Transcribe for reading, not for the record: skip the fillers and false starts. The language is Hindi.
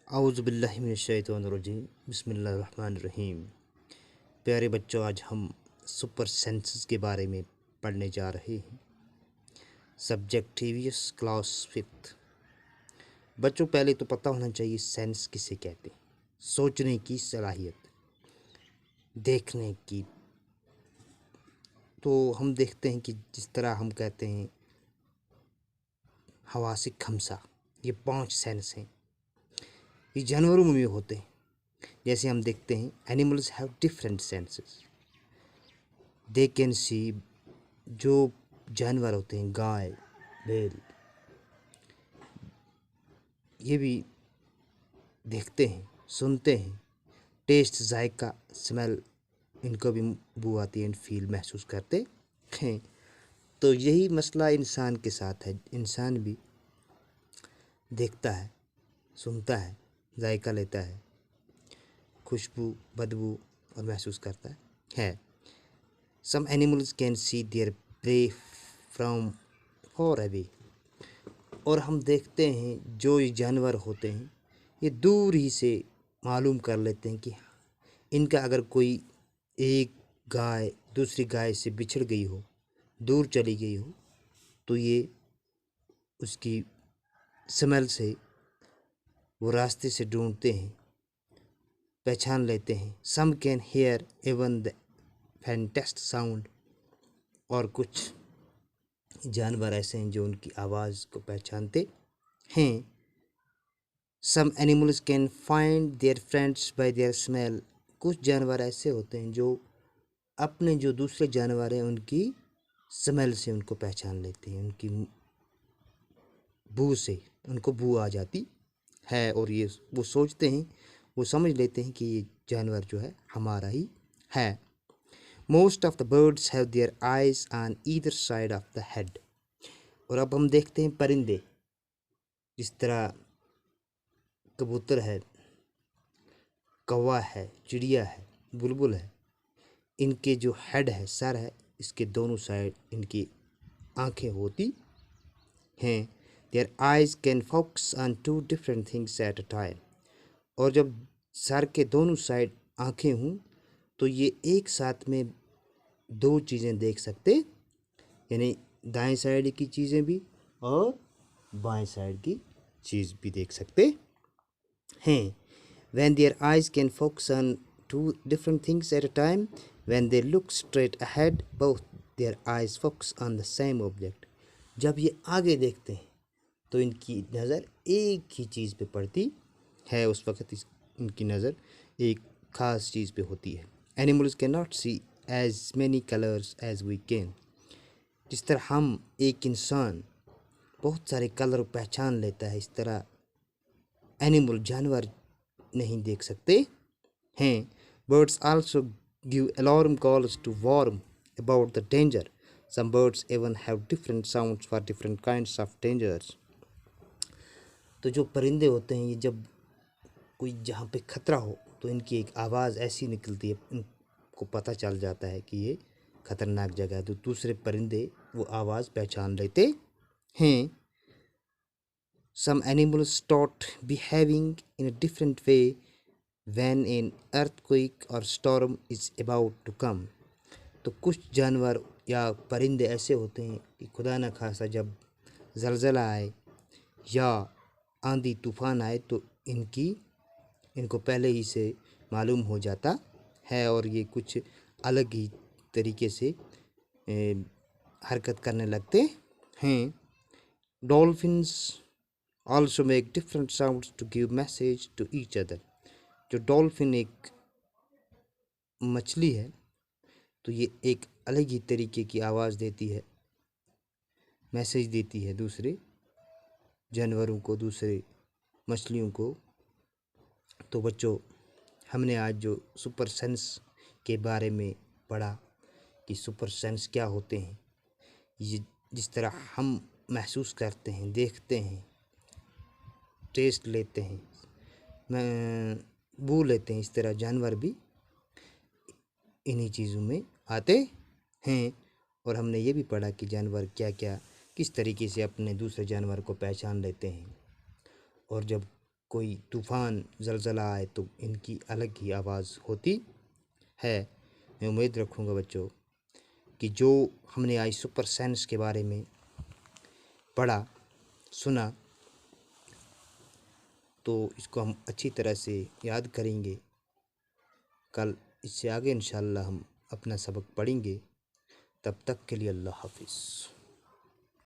औज़ुबिल्लाहि मिनश्शैतानिर्रजीम बिस्मिल्लाहिर्रहमानिर्रहीम। प्यारे बच्चों, आज हम सुपर सेंसेस के बारे में पढ़ने जा रहे हैं। Subject TVS class fifth. बच्चों, पहले तो पता होना चाहिए सेंस किसे कहते हैं। सोचने की सलाहियत, देखने की। तो हम देखते हैं कि जिस तरह हम कहते हैं हवासिक खमसा, ये 5 सेंस हैं। ये जानवरों में भी होते हैं। जैसे हम देखते हैं animals have different senses, they can see. जो जानवर होते हैं गाय, बैल, ये भी देखते हैं, सुनते हैं। टेस्ट, जायका, स्मेल, इनको भी बू आती है, फील महसूस करते हैं। तो यही मसला इंसान के साथ है। इंसान भी देखता है, सुनता है, जायका लेता है, खुशबू, बदबू और महसूस करता है। Some animals can see their prey from far away. और हम देखते हैं जो ये जानवर होते हैं ये दूर ही से मालूम कर लेते हैं कि इनका अगर कोई एक गाय दूसरी गाय से बिछड़ गई हो, दूर चली गई हो, तो ये उसकी स्मेल से वो रास्ते से ढूंढते हैं, पहचान लेते हैं। Some can hear even the faintest sound. और कुछ जानवर ऐसे हैं जो उनकी आवाज़ को पहचानते हैं। Some animals can find their friends by their smell. कुछ जानवर ऐसे होते हैं जो अपने जो दूसरे जानवर हैं उनकी स्मेल से उनको पहचान लेते हैं, उनकी बू से उनको बू आ जाती है। और ये वो सोचते हैं, वो समझ लेते हैं कि ये जानवर जो है हमारा ही है। Most of the birds have their eyes on either side of the head. और अब हम देखते हैं परिंदे, जिस तरह कबूतर है, कौवा है, चिड़िया है, बुलबुल है, इनके जो हेड है, सर है, इसके दोनों साइड इनकी आंखें होती हैं। Their eyes can focus on 2 different things at a time. और जब सर के दोनों साइड आंखें हों तो ये एक साथ में 2 चीज़ें देख सकते, यानी दाएं साइड की चीज़ें भी और बाएं साइड की चीज़ भी देख सकते हैं। When their eyes can focus on 2 different things at a time, when they look straight ahead, both their eyes focus on the same object. जब ये आगे देखते हैं तो इनकी नज़र एक ही चीज़ पे पड़ती है। उस वक्त इनकी नज़र एक ख़ास चीज़ पे होती है। Animals cannot see as many colors as we can. जिस तरह हम, एक इंसान बहुत सारे कलर पहचान लेता है, इस तरह एनिमल, जानवर नहीं देख सकते हैं। Birds also give alarm calls to warn about the danger. Some birds even have different sounds for different kinds of dangers. तो जो परिंदे होते हैं, ये जब कोई जहाँ पे खतरा हो तो इनकी एक आवाज़ ऐसी निकलती है, इनको पता चल जाता है कि ये खतरनाक जगह है। तो दूसरे परिंदे वो आवाज़ पहचान लेते हैं। Some animals start behaving in a different way when an earthquake or storm is about to come. तो कुछ जानवर या परिंदे ऐसे होते हैं कि खुदा न खासा जब ज़लज़ला आए या आंधी तूफ़ान आए तो इनको पहले ही से मालूम हो जाता है और ये कुछ अलग ही तरीके से हरकत करने लगते हैं। Dolphins also make different sounds to give message to each other. जो डॉल्फिन एक मछली है तो ये एक अलग ही तरीके की आवाज़ देती है, मैसेज देती है दूसरे जानवरों को, दूसरे मछलियों को। तो बच्चों, हमने आज जो सुपर सेंस के बारे में पढ़ा कि सुपर सेंस क्या होते हैं, ये जिस तरह हम महसूस करते हैं, देखते हैं, टेस्ट लेते हैं, बू लेते हैं, इस तरह जानवर भी इन्हीं चीज़ों में आते हैं। और हमने ये भी पढ़ा कि जानवर क्या क्या किस तरीके से अपने दूसरे जानवर को पहचान लेते हैं। और जब कोई तूफ़ान ज़लज़ला आए तो इनकी अलग ही आवाज़ होती है। मैं उम्मीद रखूँगा बच्चों कि जो हमने आज सुपर साइंस के बारे में पढ़ा सुना तो इसको हम अच्छी तरह से याद करेंगे। कल इससे आगे इंशाअल्लाह हम अपना सबक पढ़ेंगे। तब तक के लिए अल्लाह हाफिज़।